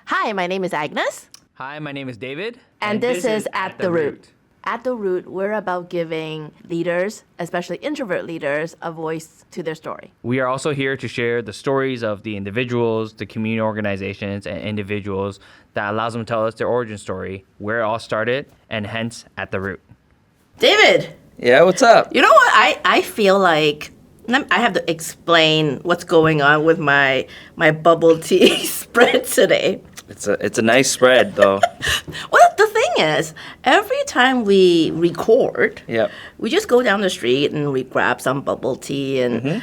Hi, my name is Agnes. Hi, my name is David. And this is At the Root. At the Root, we're about giving leaders, especially introvert leaders, a voice to their story. We are also here to share the stories of the individuals, the community organizations, and individuals that allows them to tell us their origin story, where it all started, and hence At the Root. David! Yeah, what's up? You know what? I feel like I have to explain what's going on with my bubble tea spread today. It's a nice spread though. Well, the thing is, every time we record, Yep. we just go down the street and we grab some bubble tea and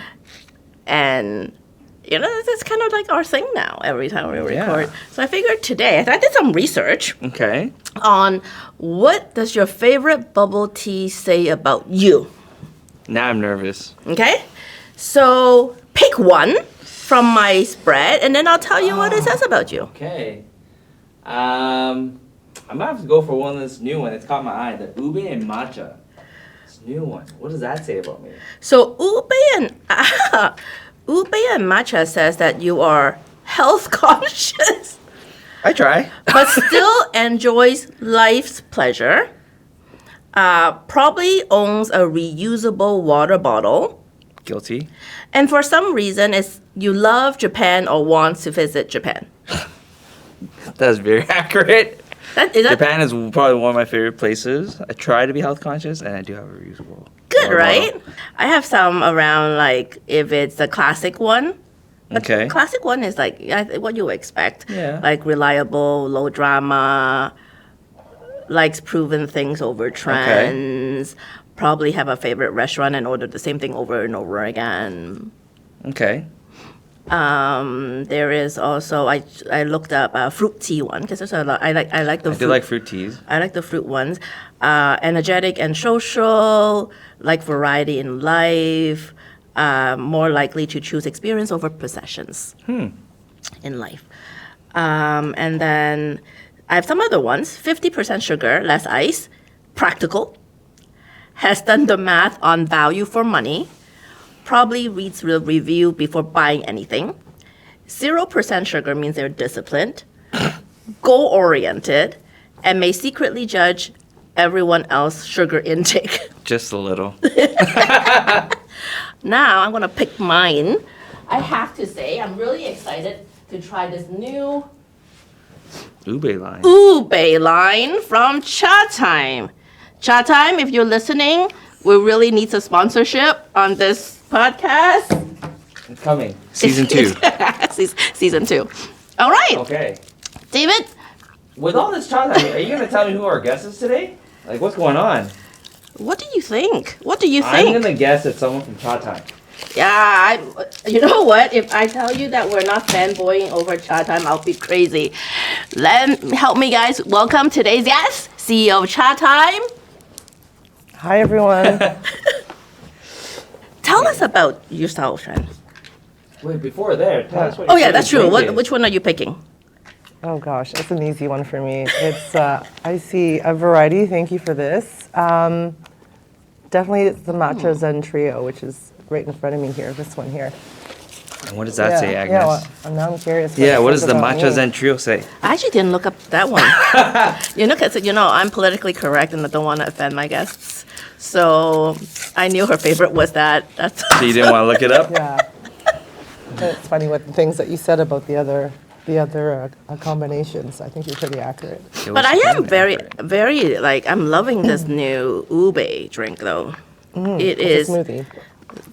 you know, that's kind of like our thing now every time we record. So I figured today, I did some research Okay. on what does your favorite bubble tea say about you. Now I'm nervous. Okay? So pick one from my spread and then I'll tell you what it says about you. Okay. I might have to go for one that's new one. It's caught my eye. The ube and matcha. It's a new one. What does that say about me? So ube and matcha says that you are health conscious, I try. but still enjoys life's pleasure. Probably owns a reusable water bottle. Guilty. And for some reason, you love Japan or want to visit Japan. That's very accurate. Is that Japan is probably one of my favorite places. I try to be health conscious, and I do have a reusable. good, water right? bottle. I have some around, like, if it's the classic one. But Okay. classic one is like what you expect. Yeah. Like reliable, low drama, likes proven things over trends. Probably have a favorite restaurant and order the same thing over and over again. Okay. There is also I looked up a fruit tea one because there's a lot. I like the I fruit. do like fruit teas. I like the fruit ones. Energetic and social, like variety in life, more likely to choose experience over possessions in life. And then I have some other ones. 50% sugar, less ice, practical, has done the math on value for money, probably reads the review before buying anything. 0% sugar means they're disciplined, goal-oriented, and may secretly judge everyone else's sugar intake. Just a little. Now I'm gonna pick mine. I have to say I'm really excited to try this new Ube line. ube line from Chatime. Chatime, if you're listening, we really need a sponsorship on this podcast. It's coming. Season 2. Season 2. All right, Okay. David. With all this Chatime, are you going to tell me who our guest is today? Like, what's going on? What do you think? What do you I'm think? going to guess it's someone from Chatime. Yeah, you know what? If I tell you that we're not fanboying over Chatime, I'll be crazy. Help me, guys. Welcome today's guest, CEO of Chatime. Hi, everyone. Tell us about yourself, Trinh. Wait, before there, tell us what Oh you're yeah, that's true. drinking. Which one are you picking? Oh gosh, that's an easy one for me. It's I see a variety. Thank you for this. Definitely, it's the Matcha Zen Trio, which is right in front of me here. This one here. And what does that say, Agnes? Yeah. Well, now I'm curious. Yeah, what it does says the about Matcha me. Zen Trio say? I actually didn't look up that one. Because I'm politically correct and I don't want to offend my guests. So I knew her favorite was that. That's So you didn't want to look it up? Yeah. It's funny what the things that you said about the other combinations. I think you're pretty accurate. It But was I am very very I'm loving this new ube drink though. It It's is a smoothie.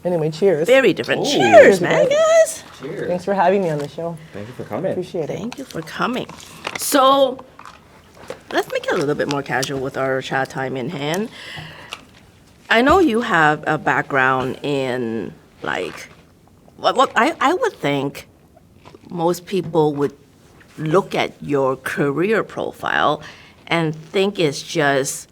Anyway, cheers. very different. Ooh. Cheers, man, guys. Cheers. Thanks for having me on the show. Thank you for coming. Appreciate it. Thank you for coming. So let's make it a little bit more casual with our chat time in hand. I know you have a background in like what I would think most people would look at your career profile and think it's just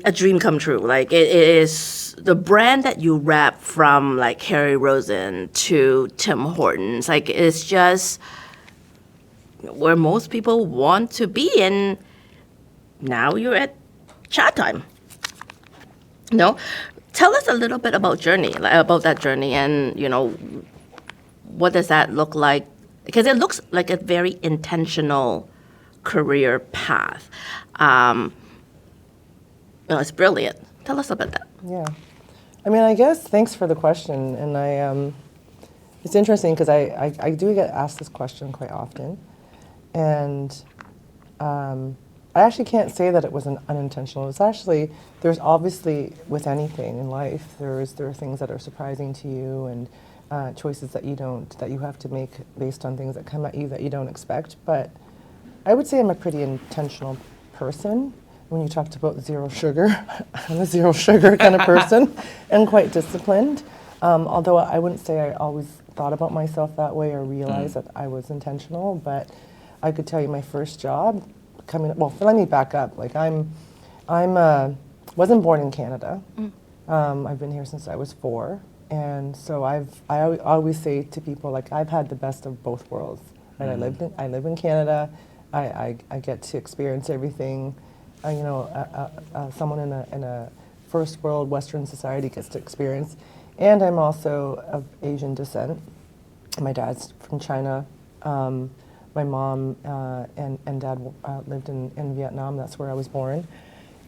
a dream come true. Like it is the brand that you rep from like Harry Rosen to Tim Hortons. Like it's just where most people want to be, and now you're at Chatime. No, tell us a little bit about that journey, and what does that look like because it looks like a very intentional career path. It's brilliant. Tell us about that. Yeah. I mean, I guess thanks for the question. And it's interesting because I do get asked this question quite often. And I actually can't say that it was unintentional. It's actually, there's obviously, with anything in life, there are things that are surprising to you and choices that you have to make based on things that come at you that you don't expect. But I would say I'm a pretty intentional person. When you talked about zero sugar, I'm a zero sugar kind of person and quite disciplined. Although I wouldn't say I always thought about myself that way or realized that I was intentional, but I could tell you my first job let me back up. Like wasn't born in Canada. I've been here since I was 4. And so I always say to people, like, I've had the best of both worlds. Right? I live in Canada. I get to experience everything. Someone in a first world Western society gets to experience. And I'm also of Asian descent. My dad's from China. My mom and dad lived in Vietnam. That's where I was born.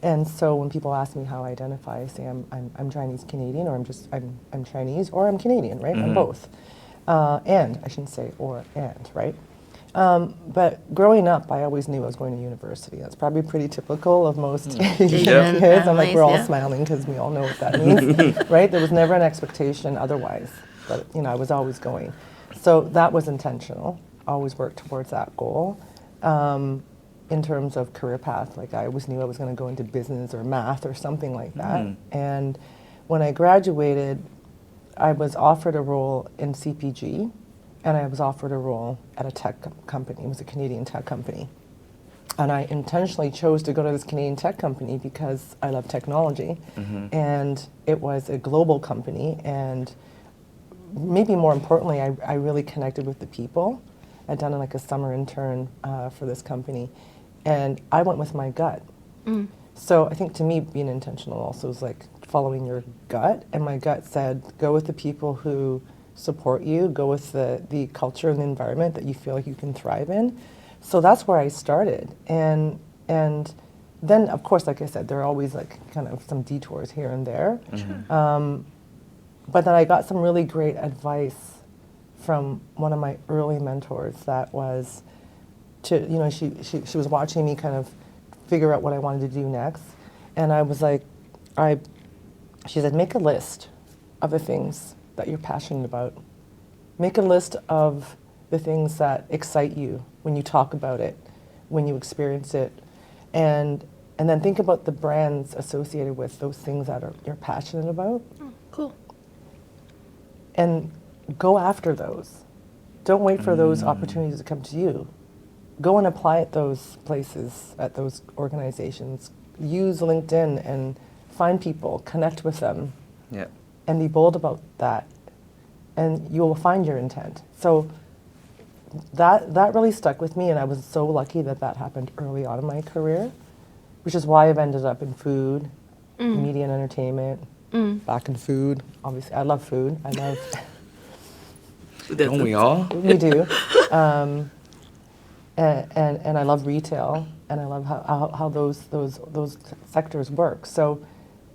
And so when people ask me how I identify, I say I'm Chinese Canadian, or I'm Chinese, or I'm Canadian, right? I'm both. And I shouldn't say or and, right? But growing up, I always knew I was going to university. That's probably pretty typical of most Asian kids. I'm like, we're all smiling because we all know what that means, right? There was never an expectation otherwise, but I was always going. So that was intentional. Always worked towards that goal. In terms of career path, like I always knew I was going to go into business or math or something like that. And when I graduated, I was offered a role in CPG. And I was offered a role at a tech company. It was a Canadian tech company. And I intentionally chose to go to this Canadian tech company because I love technology. And it was a global company. And maybe more importantly, I really connected with the people. I'd done like a summer intern for this company. And I went with my gut. So I think to me, being intentional also is like following your gut. And my gut said, go with the people who support you, go with the culture and the environment that you feel like you can thrive in. So that's where I started. And then, of course, like I said, there are always like kind of some detours here and there. But then I got some really great advice from one of my early mentors that was she was watching me kind of figure out what I wanted to do next. And I was like, she said, make a list of the things that you're passionate about. Make a list of the things that excite you when you talk about it, when you experience it, and then think about the brands associated with those things that you're passionate about. Cool. And go after those. Don't wait for those opportunities to come to you. Go and apply at those places, at those organizations. Use LinkedIn and find people, connect with them. Yeah. And be bold about that, and you will find your intent. So that really stuck with me, and I was so lucky that happened early on in my career, which is why I've ended up in food, media and entertainment, back in food. Obviously, I love food. I love. Don't we all? We do. And I love retail, and I love how those sectors work. So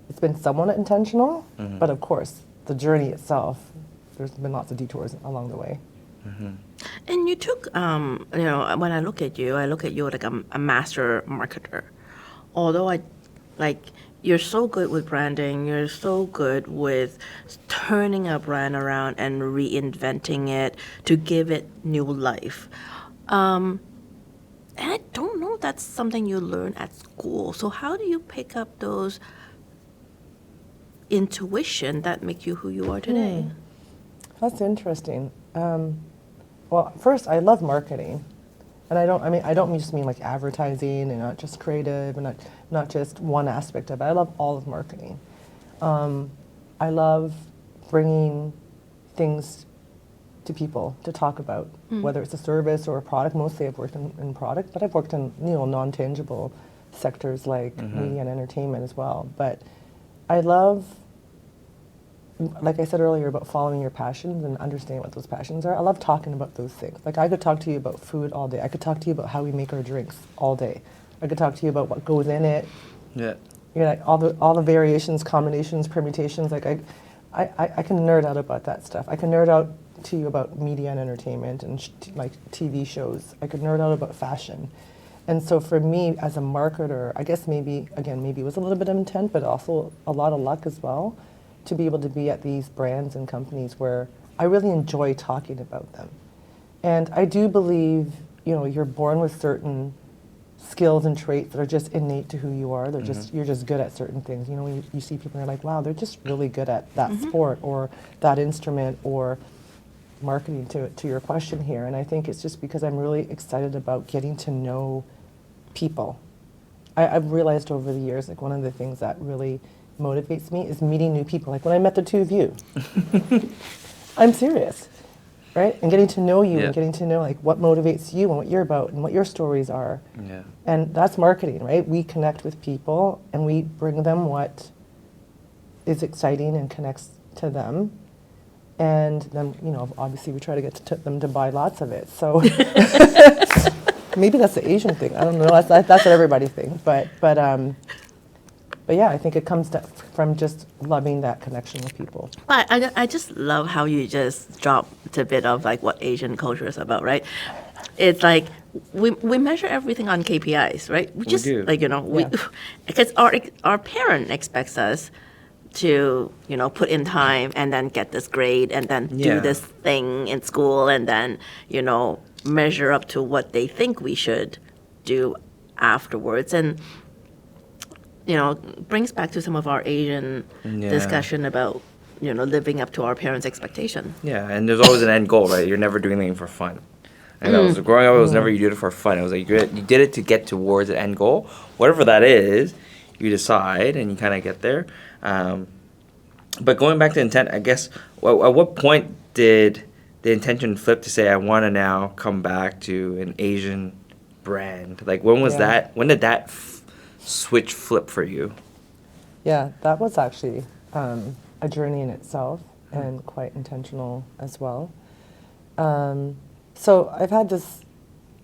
it's been somewhat intentional, but of course, the journey itself, there's been lots of detours along the way. And you took, when I look at you like a master marketer. Although you're so good with branding, you're so good with turning a brand around and reinventing it to give it new life. And I don't know if that's something you learn at school. So how do you pick up those intuition that make you who you are today? That's interesting. Well, first, I love marketing. And I don't just mean like advertising and not just creative and not just one aspect of it. I love all of marketing. I love bringing things to people to talk about, whether it's a service or a product. Mostly I've worked in product, but I've worked in non-tangible sectors like media and entertainment as well. But I love like I said earlier about following your passions and understanding what those passions are, I love talking about those things. Like I could talk to you about food all day. I could talk to you about how we make our drinks all day. I could talk to you about what goes in it. Yeah. You know, like all the variations, combinations, permutations. Like I can nerd out about that stuff. I can nerd out to you about media and entertainment and like TV shows. I could nerd out about fashion. And so for me as a marketer, I guess maybe it was a little bit of intent, but also a lot of luck as well, to be able to be at these brands and companies where I really enjoy talking about them. And I do believe, you know, you're born with certain skills and traits that are just innate to who you are. They're just, you're just good at certain things. You know, when you see people and you're like, wow, they're just really good at that sport or that instrument or marketing, to your question here. And I think it's just because I'm really excited about getting to know people. I've realized over the years, like one of the things that really motivates me is meeting new people. Like when I met the two of you, I'm serious, right? And getting to know you and getting to know like what motivates you and what you're about and what your stories are. Yeah. And that's marketing, right? We connect with people and we bring them what is exciting and connects to them. And then, you know, obviously we try to get them to buy lots of it. So maybe that's the Asian thing. I don't know. That's what everybody thinks. But yeah, I think it comes from just loving that connection with people. I just love how you just dropped a bit of like what Asian culture is about, right? It's like we measure everything on KPIs, right? We just do. like, you know, Yeah. because our parent expects us to, you know, put in time and then get this grade and then Yeah. do this thing in school and then, you know, measure up to what they think we should do afterwards. And, you know, brings back to some of our Asian discussion about, you know, living up to our parents' expectation. Yeah, and there's always an end goal, right? You're never doing anything for fun. And I was growing up, it was never you did it for fun. It was like you did it to get towards the end goal, whatever that is. You decide and you kind of get there. But going back to intent, I guess, at what point did the intention flip to say, I want to now come back to an Asian brand? Like, when was that? When did that switch flip for you? Yeah, that was actually a journey in itself and quite intentional as well. So I've had this,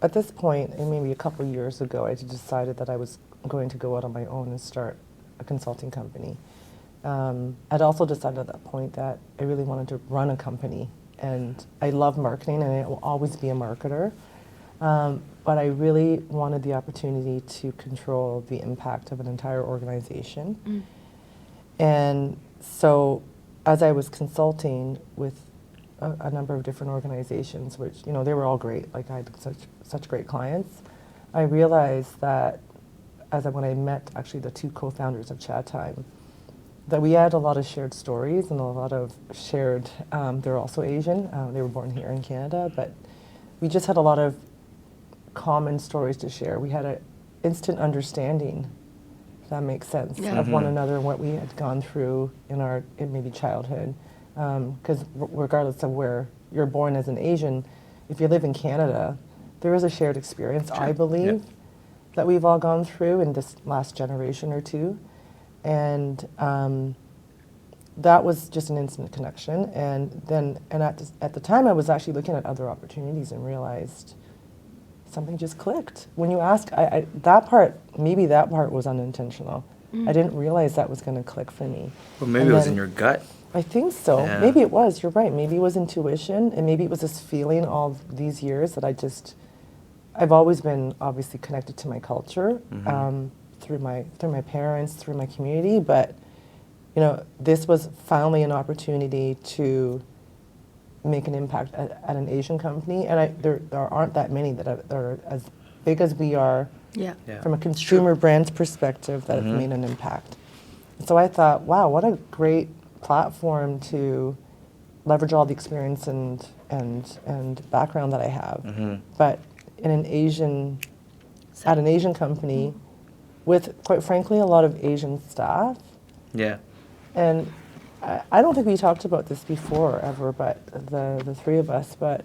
at this point, and maybe a couple years ago, I decided that I was going to go out on my own and start a consulting company. I'd also decided at that point that I really wanted to run a company, and I love marketing and I will always be a marketer, but I really wanted the opportunity to control the impact of an entire organization. And so as I was consulting with a number of different organizations, which, you know, they were all great, like I had such great clients, I realized that when I met actually the two co-founders of Chatime, that we had a lot of shared stories and a lot of shared, they're also Asian, they were born here in Canada, but we just had a lot of common stories to share. We had an instant understanding, if that makes sense, of one another and what we had gone through in maybe childhood. Because regardless of where you're born as an Asian, if you live in Canada, there is a shared experience, I believe, that we've all gone through in this last generation or two. And that was just an instant connection. And at the time, I was actually looking at other opportunities and realized something just clicked. When you ask, maybe that part was unintentional. I didn't realize that was going to click for me. Well, maybe it was in your gut. I think so. Yeah. Maybe it was. You're right. Maybe it was intuition, and maybe it was this feeling all these years that I've always been obviously connected to my culture through my parents, through my community. But you know, this was finally an opportunity to make an impact at an Asian company, and there aren't that many that are as big as we are. Yeah. From a consumer brand's perspective, that have made an impact. So I thought, wow, what a great platform to leverage all the experience and background that I have, but at an Asian company with, quite frankly, a lot of Asian staff. Yeah. And I don't think we talked about this before ever, but the three of us. But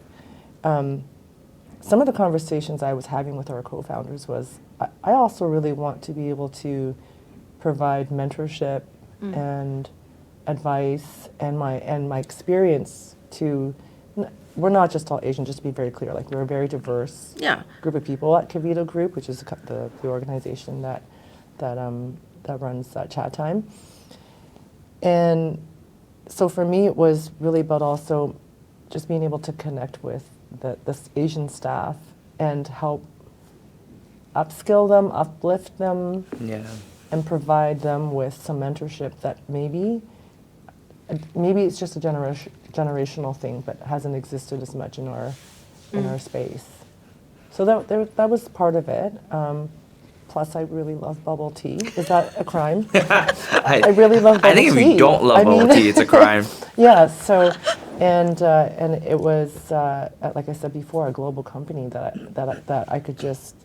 some of the conversations I was having with our co-founders was, I also really want to be able to provide mentorship and advice and my experience to. We're not just all Asian, just to be very clear. Like, we're a very diverse Yeah. group of people at Cavito Group, which is the organization that runs Chatime. And so for me, it was really about also just being able to connect with this Asian staff and help upskill them, uplift them, Yeah. and provide them with some mentorship that maybe it's just a generational thing, but hasn't existed as much in our space. So that was part of it. Plus, I really love bubble tea. Is that a crime? I really love bubble tea. I think if you don't love bubble tea, it's a crime. Yeah. So, and it was like I said before, a global company that I could just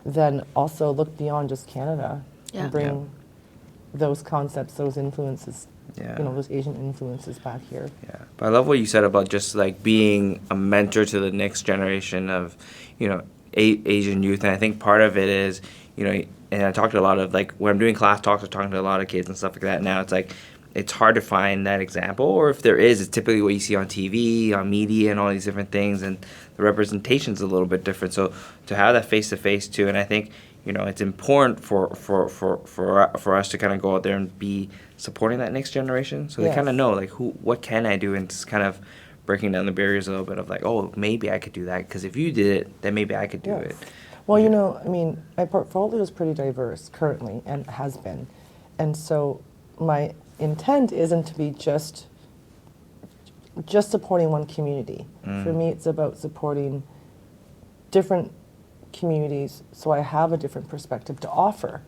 then also look beyond just Canada and bring those concepts, those influences, those Asian influences back here. Yeah, but I love what you said about just like being a mentor to the next generation of, Asian youth, and I think part of it is, and I talked to a lot of, like, when I'm doing class talks, I'm talking to a lot of kids and stuff like that. Now it's like, it's hard to find that example, or if there is, it's typically what you see on TV, on media, and all these different things, and the representation's a little bit different. So to have that face to face too, and I think, it's important for us to kind of go out there and be supporting that next generation, so they kind of know, like, what can I do, and just kind of breaking down the barriers a little bit of, like, oh, maybe I could do that, because if you did it, then maybe I could do it. Well, my portfolio is pretty diverse currently, and has been, and so my intent isn't to be just supporting one community. For me, it's about supporting different communities, so I have a different perspective to offer.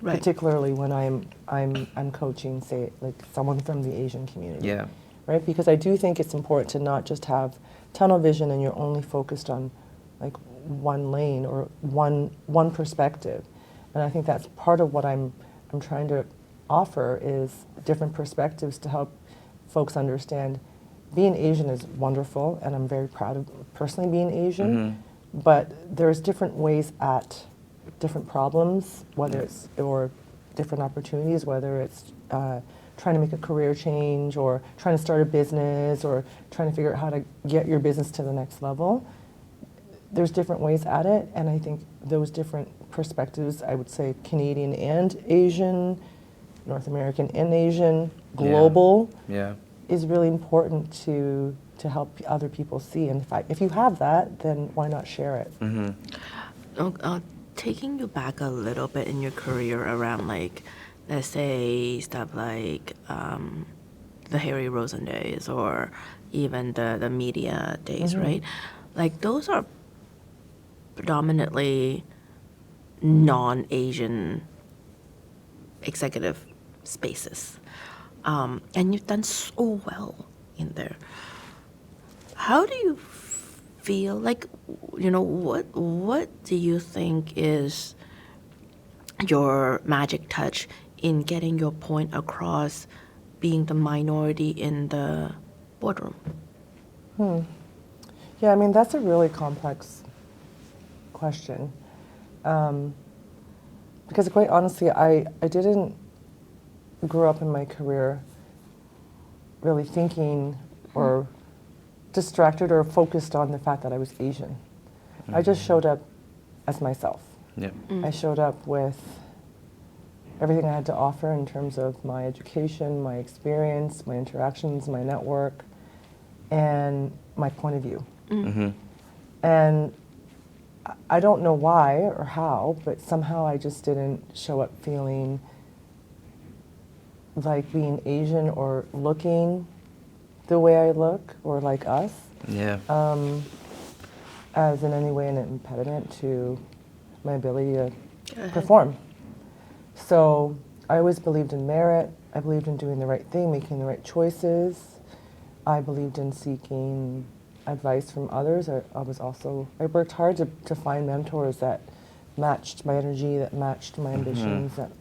Right. Particularly when I'm coaching, say, like, someone from the Asian community. Yeah. Right? Because I do think it's important to not just have tunnel vision and you're only focused on, like, one lane or one perspective. And I think that's part of what I'm trying to offer, is different perspectives to help folks understand being Asian is wonderful, and I'm very proud of personally being Asian, but there's different ways at different problems, whether it's, or different opportunities, whether it's trying to make a career change, or trying to start a business, or trying to figure out how to get your business to the next level. There's different ways at it, and I think those different perspectives, I would say Canadian and Asian, North American and Asian, global, is really important to help other people see. And if you have that, then why not share it? Taking you back a little bit in your career around, like, let's say stuff like the Harry Rosen days, or even the media days, right? Like, those are predominantly non-Asian executive spaces. And you've done so well in there. How do you feel like, what do you think is your magic touch in getting your point across, being the minority in the boardroom? Yeah, I mean, that's a really complex question. Because quite honestly, I didn't grow up in my career really thinking or distracted or focused on the fact that I was Asian. I just showed up as myself. Yeah. I showed up with everything I had to offer in terms of my education, my experience, my interactions, my network, and my point of view. And I don't know why or how, but somehow I just didn't show up feeling like being Asian or looking the way I look, or like us, as in any way an impediment to my ability to perform. So I always believed in merit. I believed in doing the right thing, making the right choices. I believed in seeking advice from others. I worked hard to find mentors that matched my energy, that matched my ambitions, that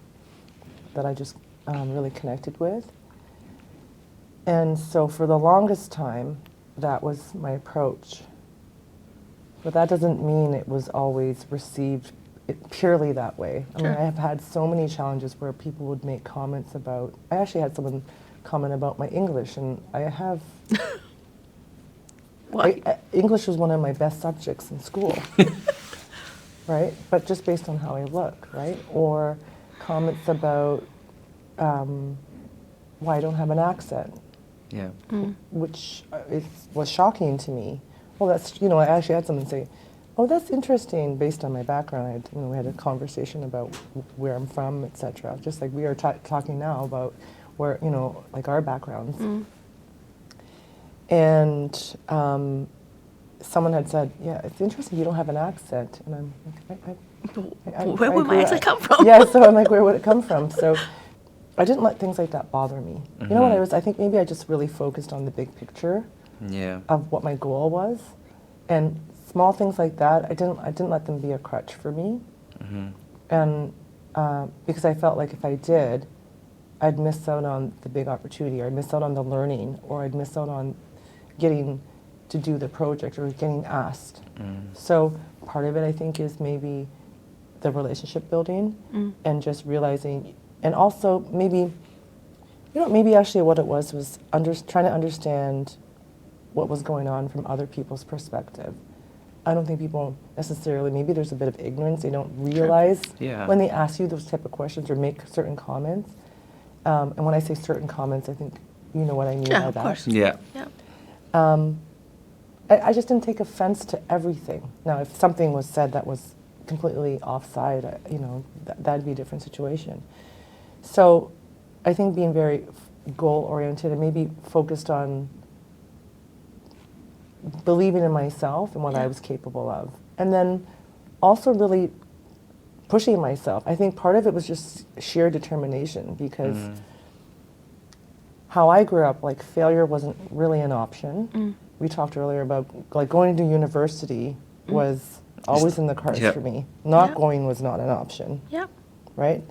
I just really connected with. And so for the longest time, that was my approach. But that doesn't mean it was always received purely that way. I mean, I have had so many challenges where people would make comments about, I actually had someone comment about my English, and I have. Why? English was one of my best subjects in school, right? But just based on how I look, right? Or comments about why I don't have an accent, Yeah. which was shocking to me. Well, that's, I actually had someone say, oh, that's interesting based on my background. We had a conversation about where I'm from, etc. Just like we are talking now about where, like our backgrounds. And someone had said, yeah, it's interesting you don't have an accent. And I'm like, Where would my accent come from? Yeah, so I'm like, where would it come from? So I didn't let things like that bother me. You know what I think maybe I just really focused on the big picture Yeah. of what my goal was. And small things like that, I didn't let them be a crutch for me. And because I felt like if I did, I'd miss out on the big opportunity, or I'd miss out on the learning, or I'd miss out on getting to do the project or getting asked. So part of it, I think, is maybe the relationship building and just realizing, and also maybe, maybe actually what it was trying to understand what was going on from other people's perspective. I don't think people necessarily, maybe there's a bit of ignorance. They don't realize Yeah. when they ask you those type of questions or make certain comments. And when I say certain comments, I think you know what I mean Yeah, by of that. course. Yeah. Yeah. I just didn't take offense to everything. Now, if something was said that was completely offside, that'd be a different situation. So I think being very goal-oriented and maybe focused on believing in myself and what I was capable of. And then also really pushing myself. I think part of it was just sheer determination, because how I grew up, like, failure wasn't really an option. We talked earlier about, like, going to university was always in the cards Yep. for me. Not Yep. going was not an option, Yeah. right?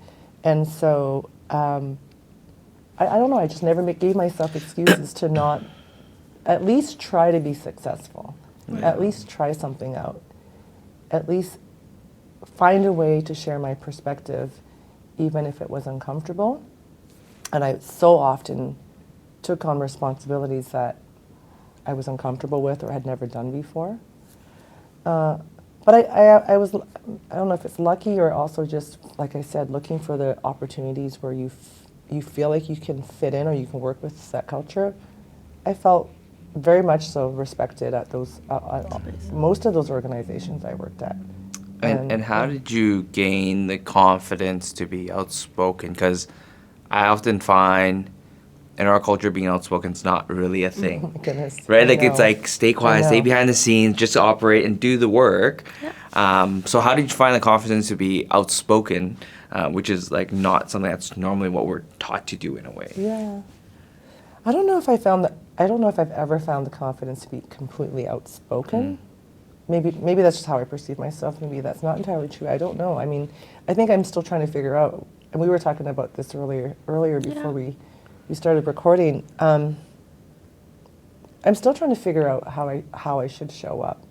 And so I don't know, I just never gave myself excuses to not at least try to be successful, at least try something out, at least find a way to share my perspective, even if it was uncomfortable. And I so often took on responsibilities that I was uncomfortable with or had never done before. But I was, I don't know if it's lucky or also just, like I said, looking for the opportunities where you feel like you can fit in or you can work with that culture. I felt very much so respected at those, most of those organizations I worked at. And how did you gain the confidence to be outspoken? Because I often find in our culture being outspoken is not really a thing. Oh my goodness. Right? I Like, it's know. like stay I quiet, stay know. behind the scenes, just operate and do the work. So how did you find the confidence to be outspoken, which is like not something that's normally what we're taught to do in a way? Yeah. I don't know if I've ever found the confidence to be completely outspoken. Maybe that's just how I perceive myself. Maybe that's not entirely true. I don't know. I mean, I think I'm still trying to figure out, and we were talking about this earlier before we started recording. I'm still trying to figure out how I should show up.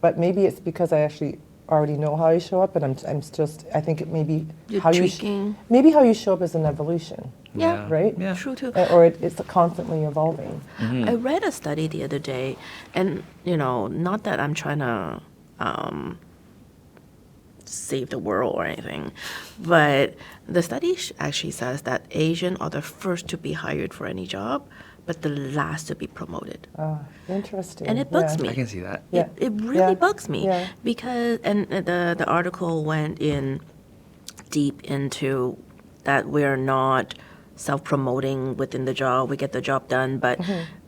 But maybe it's because I actually already know how I show up, and I'm just, I think it maybe You're how tweaking. maybe how you show up is an evolution. Yeah. Right? Yeah. True too. Or it's constantly evolving. I read a study the other day, and not that I'm trying to save the world or anything, but the study actually says that Asian are the first to be hired for any job, but the last to be promoted. Interesting. And it bugs yeah. me. I can see that. Yeah. It really Yeah. bugs me Yeah. because, and the article went in deep into that we're not self-promoting within the job. We get the job done, but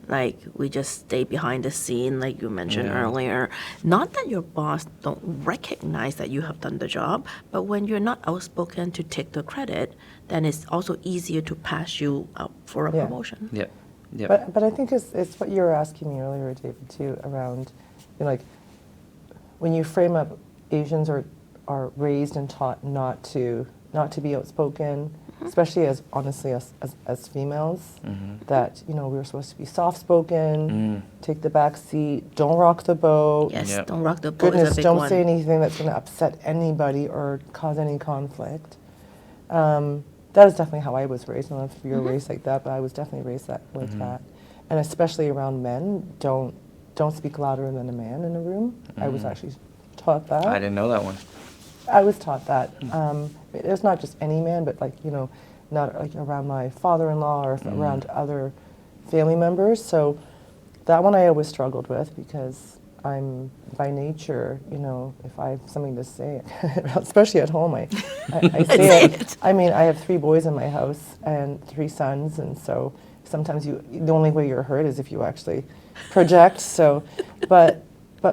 like we just stay behind the scene, like you mentioned earlier. Not that your boss don't recognize that you have done the job, but when you're not outspoken to take the credit, then it's also easier to pass you up for a Yeah. promotion. Yep. Yep. But I think it's what you were asking me earlier, David, too, around, like, when you frame up Asians are raised and taught not to be outspoken, especially as honestly as females, that we were supposed to be soft spoken, take the back seat, don't rock the boat. Yes, Yep. don't rock the boat Goodness, is a big don't one. say anything that's going to upset anybody or cause any conflict. that is definitely how I was raised. I don't know if you're raised like that, but I was definitely raised like that. And especially around men, don't speak louder than a man in a room. I was actually taught that. I didn't know that one. I was taught that. It's not just any man, but like, you know, not like around my father-in-law or around other family members. So that one I always struggled with because I'm by nature, you know, if I have something to say, especially at home, I say it. I mean, I have 3 boys in my house and 3 sons, and so sometimes the only way you're heard is if you actually project. So, but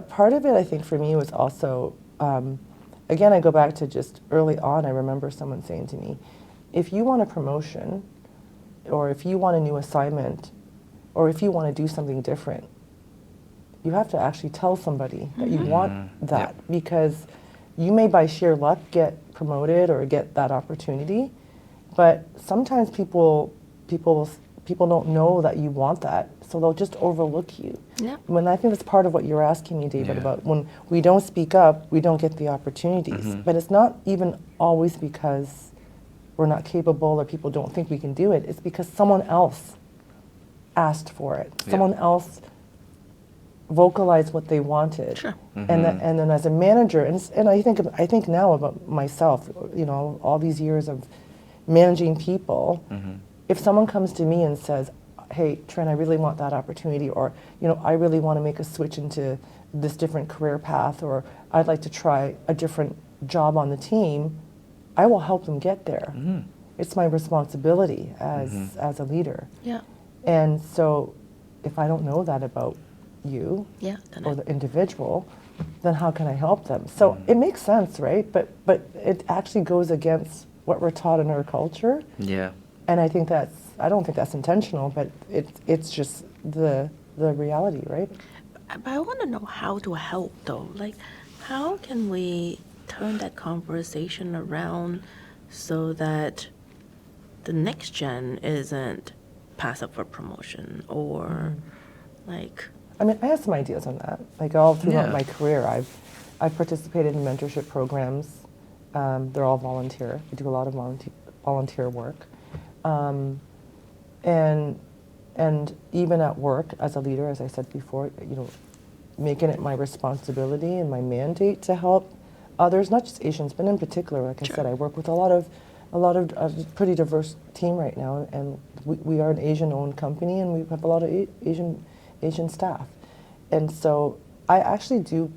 part of it, I think, for me was also, again, I go back to just early on. I remember someone saying to me, if you want a promotion, or if you want a new assignment, or if you want to do something different, you have to actually tell somebody that you want that, because you may by sheer luck get promoted or get that opportunity, but sometimes people don't know that you want that, so they'll just overlook you. Yeah. When I think that's part of what you're asking me, David, about when we don't speak up, we don't get the opportunities. But it's not even always because we're not capable or people don't think we can do it. It's because someone else asked for it. Someone else vocalized what they wanted. Sure. And then as a manager, and I think now about myself, you know, all these years of managing people, if someone comes to me and says, hey, Trent, I really want that opportunity, or, you know, I really want to make a switch into this different career path, or I'd like to try a different job on the team, I will help them get there. It's my responsibility as a leader. Yeah. And so if I don't know that about you Yeah. Then or the individual, then how can I help them? So it makes sense, right? But it actually goes against what we're taught in our culture. Yeah. And I don't think that's intentional, but it's just the reality, right? But I want to know how to help, though. Like, how can we turn that conversation around so that the next gen isn't pass up for promotion or like... I mean, I have some ideas on that. Like all throughout Yeah. my career, I've participated in mentorship programs. They're all volunteer. We do a lot of volunteer work. And even at work as a leader, as I said before, you know, making it my responsibility and my mandate to help others, not just Asians, but in particular, like I said, I work with a lot of a pretty diverse team right now, and we are an Asian-owned company, and we have a lot of Asian staff. And so I actually do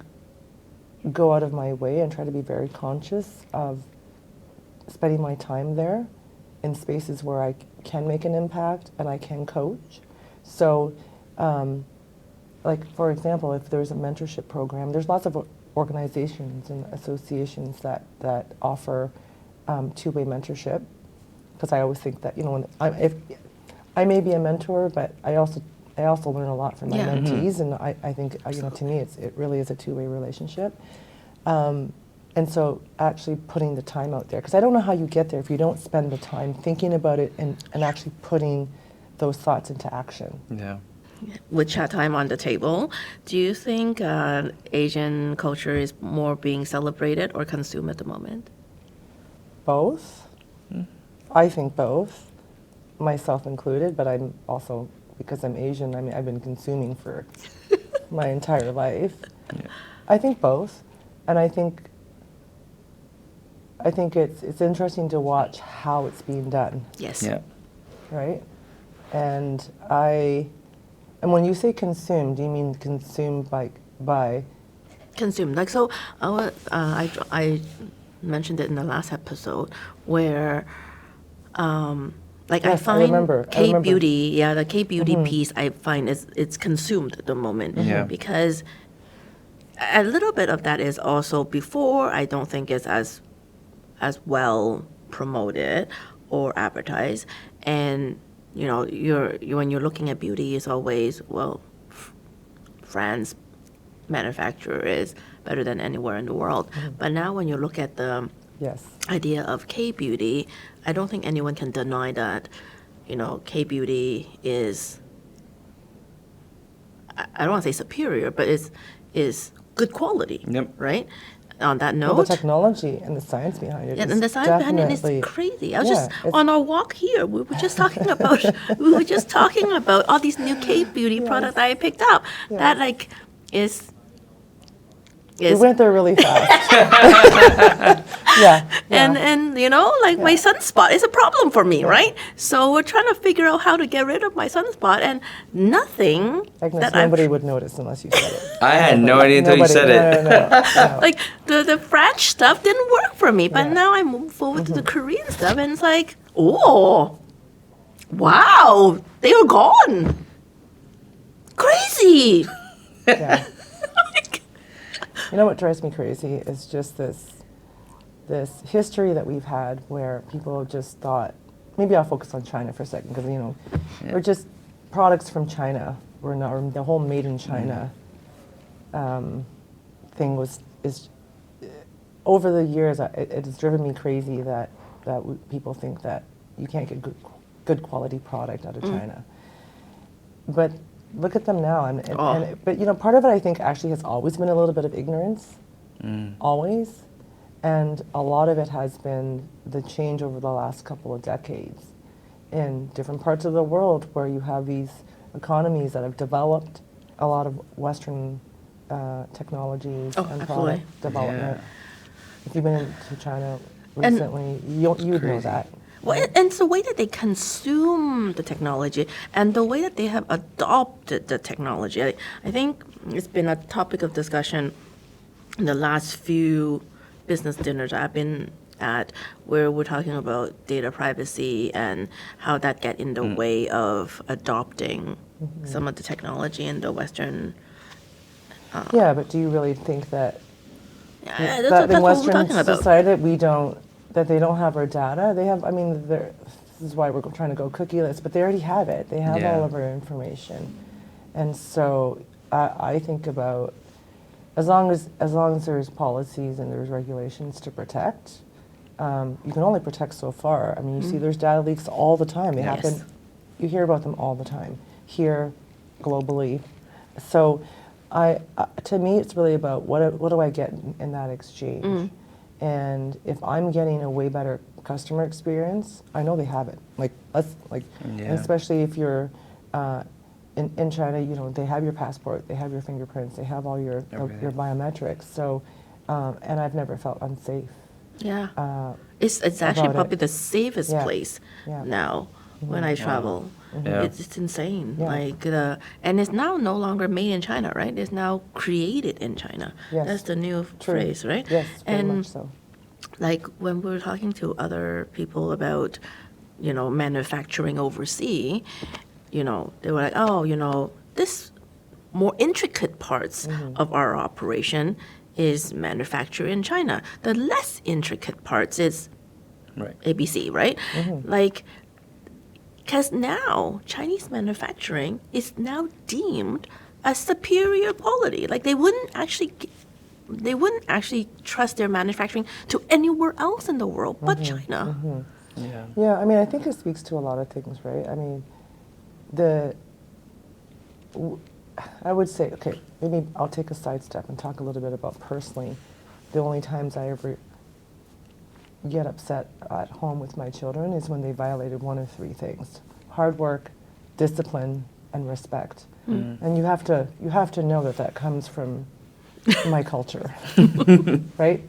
go out of my way and try to be very conscious of spending my time there in spaces where I can make an impact and I can coach. So, like for example, if there's a mentorship program, there's lots of organizations and associations that offer two-way mentorship, because I always think that, you know, if I may be a mentor, but I also learn a lot from my mentees, and I think, you know, to me it really is a two-way relationship. And so actually putting the time out there, because I don't know how you get there if you don't spend the time thinking about it and actually putting those thoughts into action. Yeah. With Chatime on the table, do you think Asian culture is more being celebrated or consumed at the moment? Both. I think both, myself included, but I'm also, because I'm Asian, I mean, I've been consuming for my entire life. Yeah. I think both, and I think it's interesting to watch how it's being done, Yes. Yeah. right? And when you say consume, do you mean consumed by Consumed. Like, so I mentioned it in the last episode where like I Yes, I find remember. K-beauty, the K-beauty piece I find it's consumed at the moment. Yeah. Because a little bit of that is also before I don't think it's as well promoted or advertised, and you know when you're looking at beauty, it's always, well, France manufacturer is better than anywhere in the world. But now when you look at the yes, idea of K-beauty, I don't think anyone can deny that, you know, K-beauty is, I don't want to say superior, but is good quality, Yep. right? on that Well, note. the technology and the science behind it. And is the science behind it definitely- is crazy. I was Yeah, just it's- on our walk here. We were just talking about all these new K beauty products that I picked up. Yes. That like is We went there really fast. yeah. and you know, like my sunspot is a problem for me, right? So we're trying to figure out how to get rid of my sunspot, and nothing Agnes, that I've nobody would notice unless you said it. I had no idea until you Nobody- said it. No. like the French stuff didn't work for me, but Yeah. now I move forward to the Korean stuff, and it's like, oh, wow, they are gone. Crazy. Yeah. You know what drives me crazy is just this history that we've had where people just thought, maybe I'll focus on China for a second because, you know, we're just products from China. We're not, or the whole made in China thing is over the years, it has driven me crazy that people think that you can't get good quality product out of China. But look at them now, but you know, part of it I think actually has always been a little bit of ignorance, always, and a lot of it has been the change over the last couple of decades in different parts of the world where you have these economies that have developed a lot of Western technologies and absolutely. product development. If you've been into China And- recently, you would know Crazy. that. Well, and it's the way that they consume the technology and the way that they have adopted the technology. I think it's been a topic of discussion in the last few business dinners I've been at, where we're talking about data privacy and how that get in the way of adopting some of the technology in the Western. Yeah, but do you really think that That's that in what we're Western talking about. society that they don't have our data? They have. I mean, this is why we're trying to go cookieless, but they already have it. They have Yeah. all of our information, and so I think about as long as there's policies and there's regulations to protect. You can only protect so far. I mean, you see, there's data leaks all the time. They Yes. happen. You hear about them all the time here, globally. So, to me, it's really about what do I get in that exchange, and if I'm getting a way better customer experience, I know they have it. And especially if you're in China, you know, they have your passport, they have your fingerprints, they have all your Everything. biometrics. So, and I've never felt unsafe. Yeah. It's actually about it. probably the safest Yeah. place Yeah. now when I travel. Yeah. It's insane. Yeah. Like and it's now no longer made in China, right? It's now created in China. Yes. That's the new True. phrase, right? Yes, very and much so. like when we're talking to other people about, you know, manufacturing overseas, you know, they were like, oh, you know, this more intricate parts of our operation is manufactured in China. The less intricate parts is Right. ABC, right? Like, because now Chinese manufacturing is now deemed as superior quality. Like they wouldn't actually trust their manufacturing to anywhere else in the world but China. Yeah. Yeah, I mean, I think it speaks to a lot of things, right? I mean, I would say, okay, maybe I'll take a sidestep and talk a little bit about personally the only times I ever get upset at home with my children is when they violated one of three things: hard work, discipline, and respect. And you have to know that comes from my culture, right?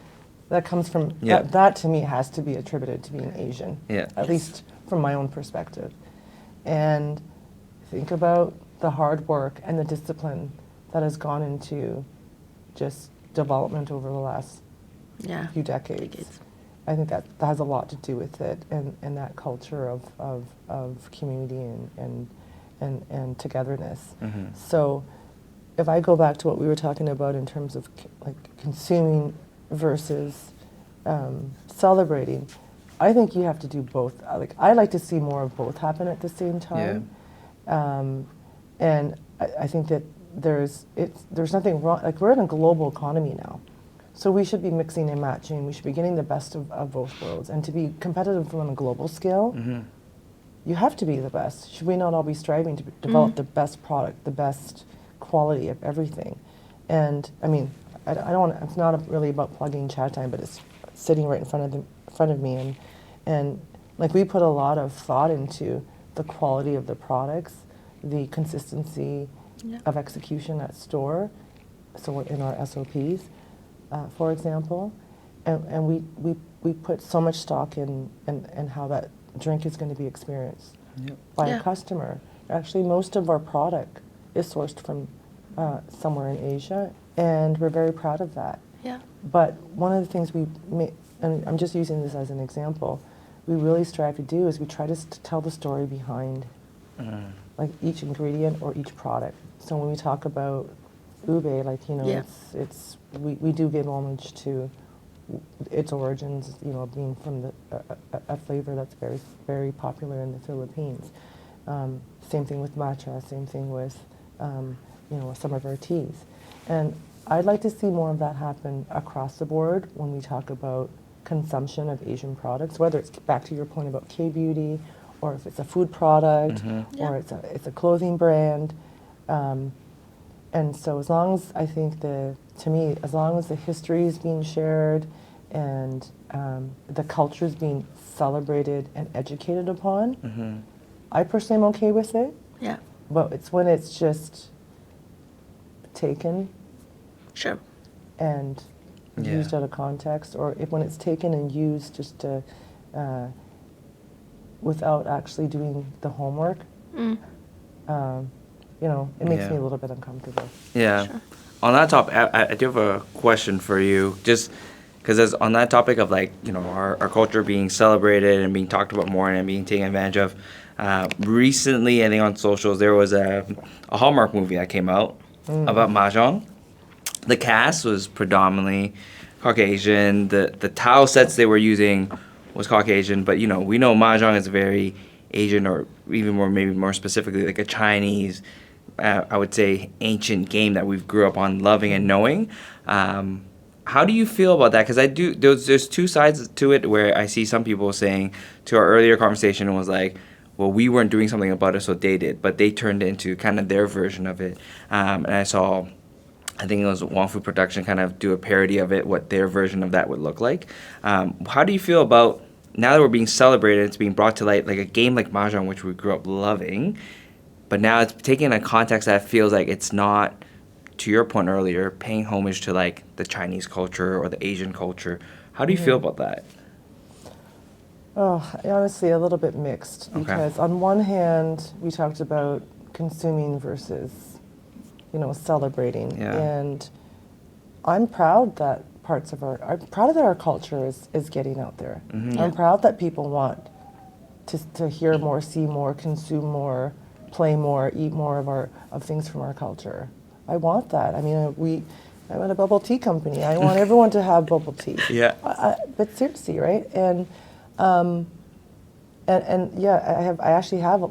That comes from Yeah. that to me has to be attributed to being Asian, Yeah. at least from my own perspective. And think about the hard work and the discipline that has gone into just development over the last Yeah. few decades. I think that has a lot to do with it, and that culture of community and togetherness. So, if I go back to what we were talking about in terms of like consuming versus celebrating, I think you have to do both. I like to see more of both happen at the same time. And I think that there's nothing wrong. Like we're in a global economy now. So we should be mixing and matching. We should be getting the best of both worlds. And to be competitive on a global scale, you have to be the best. Should we not all be striving to develop the best product, the best quality of everything? And I mean, I don't want. It's not really about plugging Chatime, but it's sitting right in front of me, and like we put a lot of thought into the quality of the products, the consistency of execution at store, so in our SOPs, for example, and we put so much stock in how that drink is going to be experienced by a customer. Actually, most of our product is sourced from somewhere in Asia, and we're very proud of that. Yeah. But one of the things and I'm just using this as an example, we really strive to do is we try to tell the story behind like each ingredient or each product. So when we talk about ube, like, you know, we do give homage to its origins, you know, being from a flavor that's very, very popular in the Philippines. Same thing with matcha, same thing with, you know, some of our teas. And I'd like to see more of that happen across the board when we talk about consumption of Asian products, whether it's back to your point about K-beauty, or if it's a food product, or it's a clothing brand. And so as long as I think to me, as long as the history is being shared and the culture is being celebrated and educated upon, I personally am okay with it. Yeah. But it's when it's just taken Sure. and used out of context, or when it's taken and used just to, without actually doing the homework, you know, it makes me a little bit uncomfortable. Yeah. Sure. On that topic, I do have a question for you, just because on that topic of, like, you know, our culture being celebrated and being talked about more and being taken advantage of. Recently, I think on socials, there was a Hallmark movie that came out about mahjong. The cast was predominantly Caucasian. The tile sets they were using was Caucasian, but, you know, we know mahjong is very Asian, or even more, maybe more specifically, like a Chinese, I would say, ancient game that we've grew up on loving and knowing. How do you feel about that? Because there's two sides to it, where I see some people saying, to our earlier conversation, was like, well, we weren't doing something about it, so they did, but they turned it into kind of their version of it. And I saw, I think it was Wong Fu Production kind of do a parody of it, what their version of that would look like. How do you feel about, now that we're being celebrated, it's being brought to light, like a game like mahjong, which we grew up loving, but now it's taken a context that feels like it's not, to your point earlier, paying homage to, like, the Chinese culture or the Asian culture. How do you feel about that? Oh, honestly, a little bit mixed, because on one hand, we talked about consuming versus, you know, celebrating. And I'm proud that I'm proud that our culture is getting out there. I'm proud that people want to hear more, see more, consume more, play more, eat more of things from our culture. I want that. I mean, I'm at a bubble tea company. I want everyone to have bubble tea. Yeah. But seriously, right? And yeah, I actually have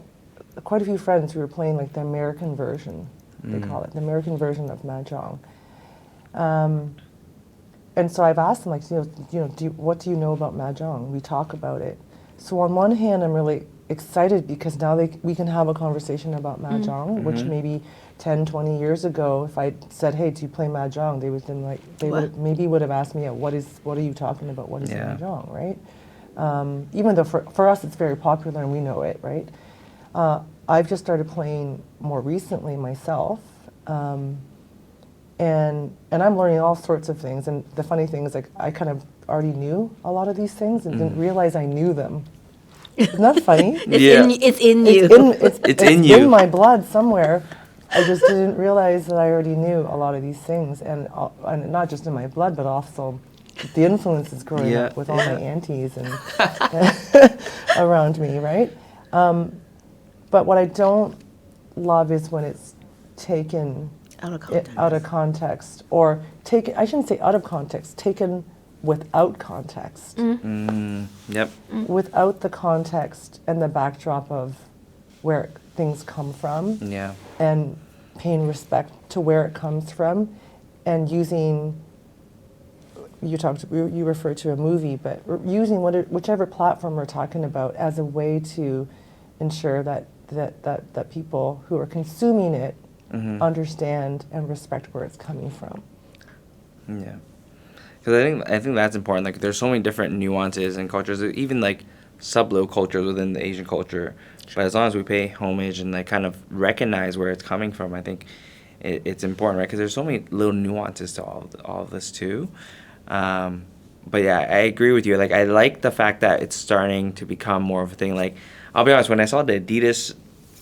quite a few friends who are playing, like, the American version. They call it the American version of mahjong. And so I've asked them, like, what do you know about mahjong? We talk about it. So on one hand, I'm really excited because now we can have a conversation about mahjong, which maybe 10, 20 years ago, if I said, hey, do you play mahjong? They would have asked me, what are you talking about? What is mahjong, right? Even though for us it's very popular and we know it, right? I've just started playing more recently myself, and I'm learning all sorts of things. And the funny thing is, like, I kind of already knew a lot of these things and didn't realize I knew them. Isn't that funny? It's in you. It's in you. In my blood somewhere. I just didn't realize that I already knew a lot of these things, and not just in my blood, but also the influences growing up with all my aunties and around me, right? But what I don't love is when it's taken out of context, or taken, I shouldn't say out of context, taken without context. Yep. Without the context and the backdrop of where things come from. Yeah. And paying respect to where it comes from, and using, you referred to a movie, but using whichever platform we're talking about as a way to ensure that people who are consuming it understand and respect where it's coming from. Yeah, because I think that's important. Like, there's so many different nuances and cultures, even like sub-little cultures within the Asian culture. But as long as we pay homage and like kind of recognize where it's coming from, I think it's important, right? Because there's so many little nuances to all of this too. But yeah, I agree with you. Like, I like the fact that it's starting to become more of a thing. Like, I'll be honest, when I saw the Adidas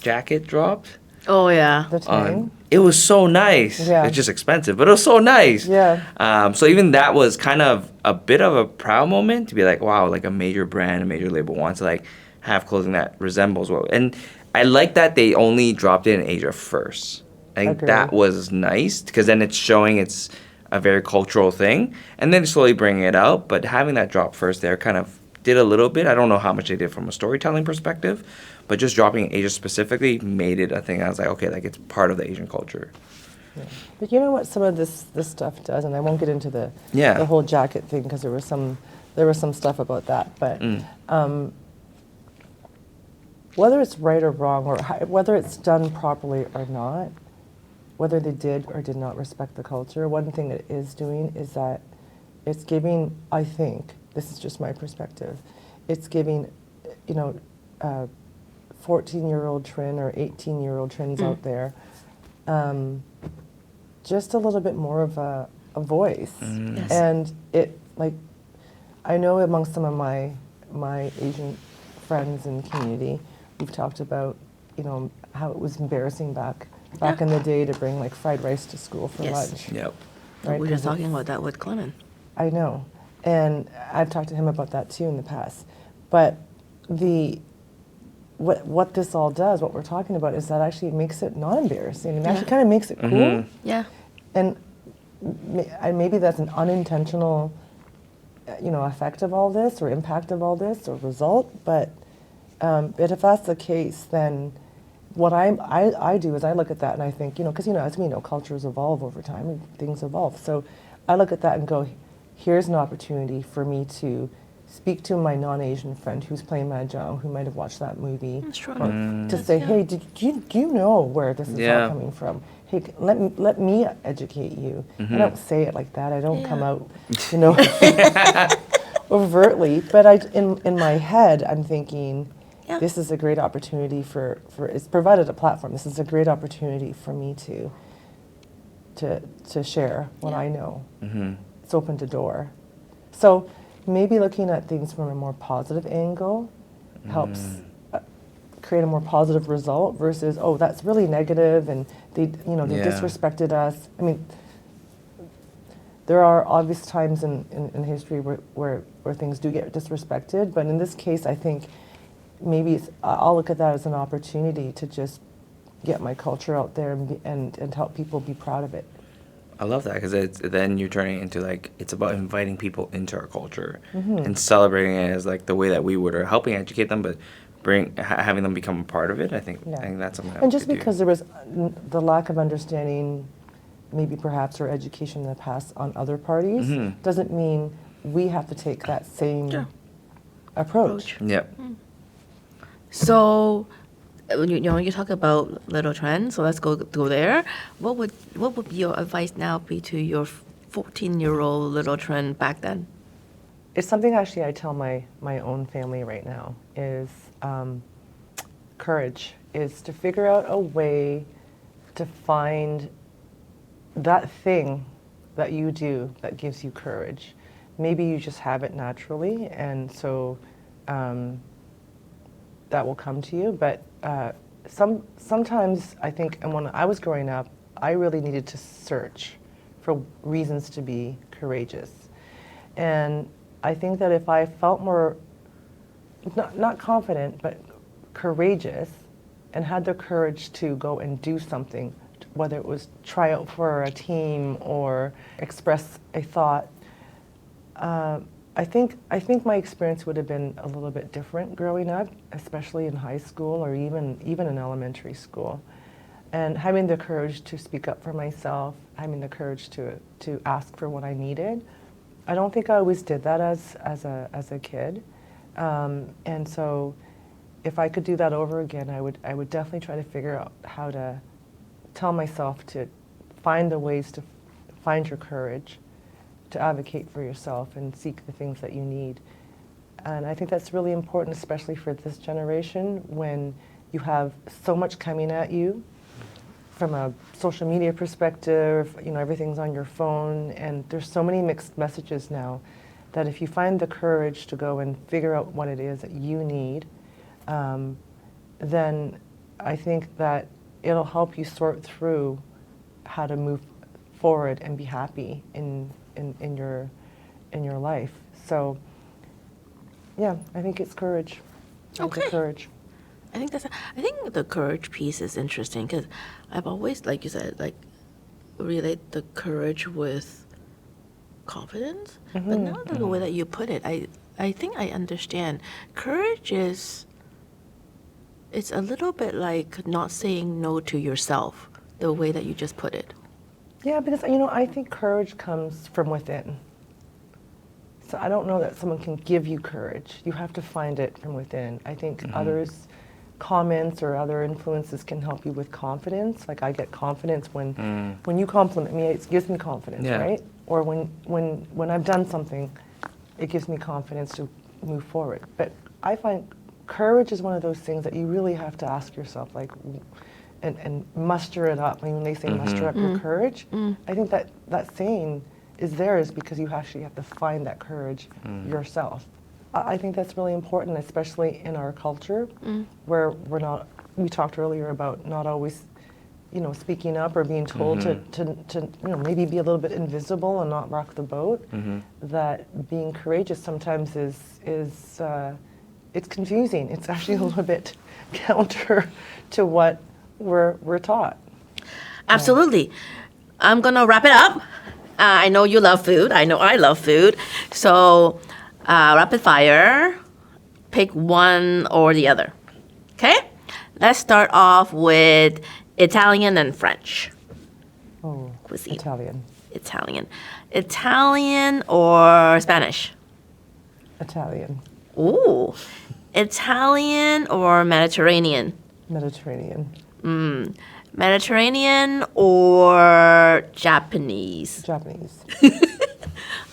jacket dropped, Oh yeah. The time. it was so nice. Yeah. It's just expensive, but it was so nice. Yeah. So even that was kind of a bit of a proud moment to be like, wow, like a major brand, a major label wants to like have clothing that resembles what. And I like that they only dropped it in Asia first. I think Agreed. that was nice because then it's showing it's a very cultural thing, and then slowly bringing it out. But having that drop first there kind of did a little bit. I don't know how much they did from a storytelling perspective, but just dropping in Asia specifically made it a thing. I was like, okay, like it's part of the Asian culture. Yeah. But you know what some of this stuff does, and I won't get into the whole jacket thing because there was some stuff about that. But whether it's right or wrong, or whether it's done properly or not, whether they did or did not respect the culture, one thing it is doing is that it's giving, I think, this is just my perspective, it's giving, 14-year-old Trin or 18-year-old Trins out there just a little bit more of a voice. Yes. And it, like, I know amongst some of my Asian friends and community, we've talked about, how it was embarrassing back in the day to bring like fried rice to school for Yes. lunch. Yep. Right? We were 'Cause talking about that with Clement. I know, and I've talked to him about that too in the past. But what this all does, what we're talking about, is that actually it makes it not embarrassing. It actually kind of makes it cool. Yeah. And maybe that's an unintentional, effect of all this, or impact of all this, or result. But if that's the case, then what I do is I look at that and I think, because as we know, cultures evolve over time and things evolve. So I look at that and go, here's an opportunity for me to speak to my non-Asian friend who's playing mahjong, who might have watched that movie, Sure. to say, hey, do you know where this is all coming from? Hey, let me educate you. I don't say it like that. I don't come out, overtly. But in my head, I'm thinking, this is a great opportunity for it's provided a platform. This is a great opportunity for me to share what I know. It's opened a door. So maybe looking at things from a more positive angle helps create a more positive result versus, oh, that's really negative and they disrespected us. I mean, there are obvious times in history where things do get disrespected, but in this case, I think maybe I'll look at that as an opportunity to just get my culture out there and help people be proud of it. I love that because then you're turning it into like it's about inviting people into our culture and celebrating it as like the way that we would, or helping educate them, but having them become a part of it. I think that's something. And just because there was the lack of understanding, maybe perhaps, or education in the past on other parties, doesn't mean we have to take that same approach. Yep. So, you talk about little trends. So let's go there. What would your advice now be to your 14-year-old little trend back then? It's something actually I tell my own family right now is courage, is to figure out a way to find that thing that you do that gives you courage. Maybe you just have it naturally, and so that will come to you. But sometimes I think, and when I was growing up, I really needed to search for reasons to be courageous. And I think that if I felt more, not confident, but courageous, and had the courage to go and do something, whether it was try out for a team or express a thought, I think my experience would have been a little bit different growing up, especially in high school or even in elementary school. And having the courage to speak up for myself, having the courage to ask for what I needed. I don't think I always did that as a kid. And so if I could do that over again, I would definitely try to figure out how to tell myself to find the ways to find your courage, to advocate for yourself and seek the things that you need. And I think that's really important, especially for this generation, when you have so much coming at you from a social media perspective. Everything's on your phone, and there's so many mixed messages now that if you find the courage to go and figure out what it is that you need, then I think that it'll help you sort through how to move forward and be happy in your life. So, yeah, I think it's courage. Okay. Courage. I think the courage piece is interesting because I've always, like you said, like relate the courage with confidence. But now the way that you put it, I think I understand. Courage it's a little bit like not saying no to yourself, the way that you just put it. Yeah, because I think courage comes from within. So I don't know that someone can give you courage. You have to find it from within. I think others' comments or other influences can help you with confidence. Like I get confidence when you compliment me, it gives me confidence, right? Or when I've done something, it gives me confidence to move forward. But I find courage is one of those things that you really have to ask yourself, like, and muster it up. I mean, when they say muster up your courage, I think that saying is there is because you actually have to find that courage yourself. I think that's really important, especially in our culture, where we talked earlier about not always, speaking up or being told to maybe be a little bit invisible and not rock the boat. That being courageous sometimes is it's confusing. It's actually a little bit counter to what we're taught. Absolutely. I'm gonna wrap it up. I know you love food. I know I love food. So, rapid fire. Pick one or the other. Okay? Let's start off with Italian and French cuisine. Italian or Spanish? Italian. Ooh. Italian or Mediterranean? Mediterranean. Mediterranean or Japanese? Japanese.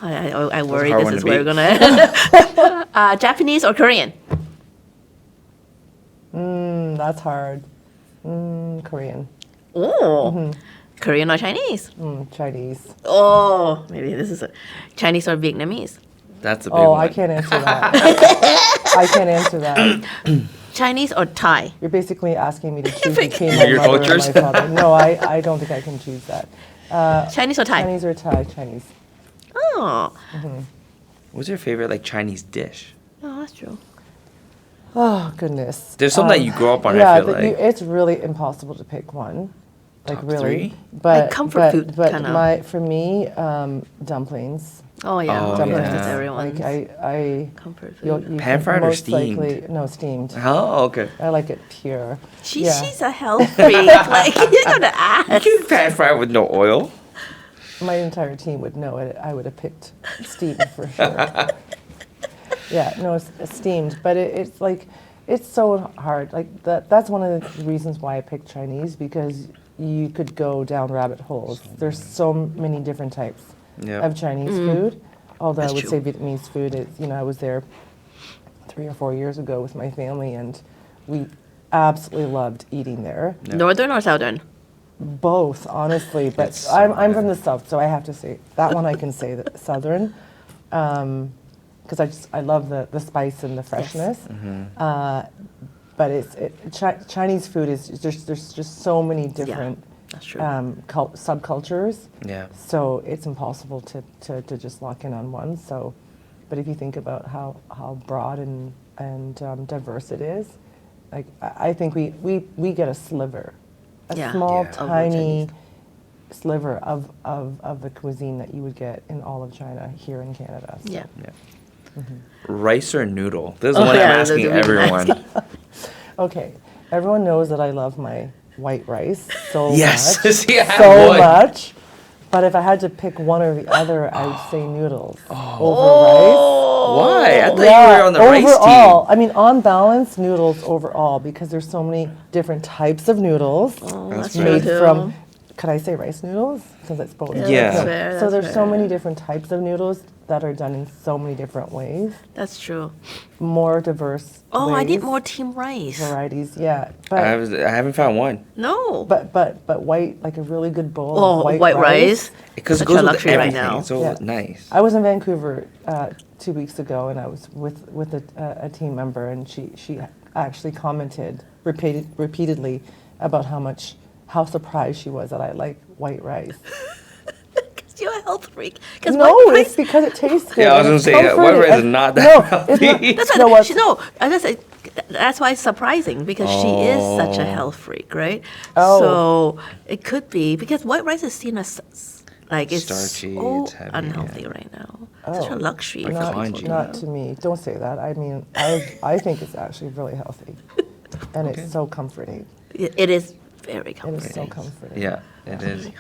I worry hard this one is to where we're beat. gonna. Japanese or Korean? That's hard. Korean. Oh, Korean or Chinese? Chinese. Oh, maybe this is Chinese or Vietnamese? That's a big Oh, one. I can't answer that. I can't answer that. Chinese or Thai? You're basically asking me to choose between my Your mother cultures? and my father. No, I don't think I can choose that. Chinese or Thai? Chinese or Thai? Chinese. Oh, What's your favorite Chinese dish? no, that's true. Oh, goodness. There's some that you grew up on. Yeah, I feel like it's really impossible to pick one. Like Top really. three? But Like comfort food, But kinda. for me, dumplings. Oh yeah, Oh, dumplings yeah. is everyone's Like I comfort food. you Pan can fried or most steamed? likely- no, steamed. Oh, okay. I like it pure. She's a health freak. Like you gotta ask. You can pan fry with no oil. My entire team would know it. I would have picked steamed for sure. Yeah, no, it's steamed, but it's like it's so hard. Like that's one of the reasons why I picked Chinese, because you could go down rabbit holes. There's so many different types Yeah. of Chinese food. Although That's I would true. say Vietnamese food is, I was there 3 or 4 years ago with my family, and we absolutely loved eating there. Northern or southern? Both, honestly, but It's so I'm from good. the south, so I have to say that one I can say that southern, because I love the spice and the freshness. But Chinese food is there's just so many different That's true. subcultures. Yeah. So it's impossible to just lock in on one. So, but if you think about how broad and diverse it is, like I think we get a sliver, a Yeah. small Yeah. Of tiny Chinese. sliver of the cuisine that you would get in all of China here in Canada. So. Yeah. Rice or noodle? This is Oh, one yeah, I'm that's asking what we've been everyone. Okay, everyone knows that I love my white rice so Yes. much, See, I have so one. much. But if I had to pick one or the other, I would say noodles over rice. Why? I thought you were on the rice overall, team. I mean, on balance, noodles overall, because there's so many different types of noodles That's made true. from. Could I say rice noodles? Because it's both. Yeah. That's fair, So that's there's so fair. many different types of noodles that are done in so many different ways. That's true. More diverse. Oh, I need ways, more team rice. varieties. Yeah, I but haven't found one. No. but white, like a really good bowl Oh, of white rice. Because it Such goes a with luxury right everything. now. It's so Yeah. nice. I was in Vancouver 2 weeks ago, and I was with a team member, and she actually commented repeatedly about how surprised she was that I like white rice. Because you're a health freak. Because No, white rice. it's because it tastes good. Yeah, I was and gonna it's say white comforting, rice is and- not No, that it's not. healthy. That's You know why what? no, I just say that's why it's surprising because she is such a health freak, right? Oh. So it could be because white rice is seen as like it's Starchy, so it's heavy, unhealthy yeah. right now. Such a luxury. Like for Not, congee. people. not to me. Don't say that. I mean, I think it's actually really healthy, and it's so comforting. It is very It comforting. is so comforting. Yeah, it is.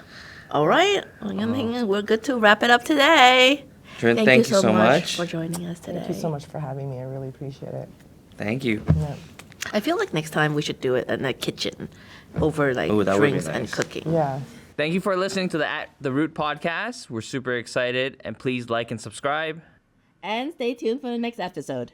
All right, I think we're good to wrap it up today. Trin, thank you so much. for joining us today. Thank you so much for having me. I really appreciate it. Thank you. Yeah. I feel like next time we should do it in a kitchen over like Ooh, that would be drinks and nice. cooking. Yeah. Thank you for listening to the At the Root podcast. We're super excited, and please like and subscribe. And stay tuned for the next episode.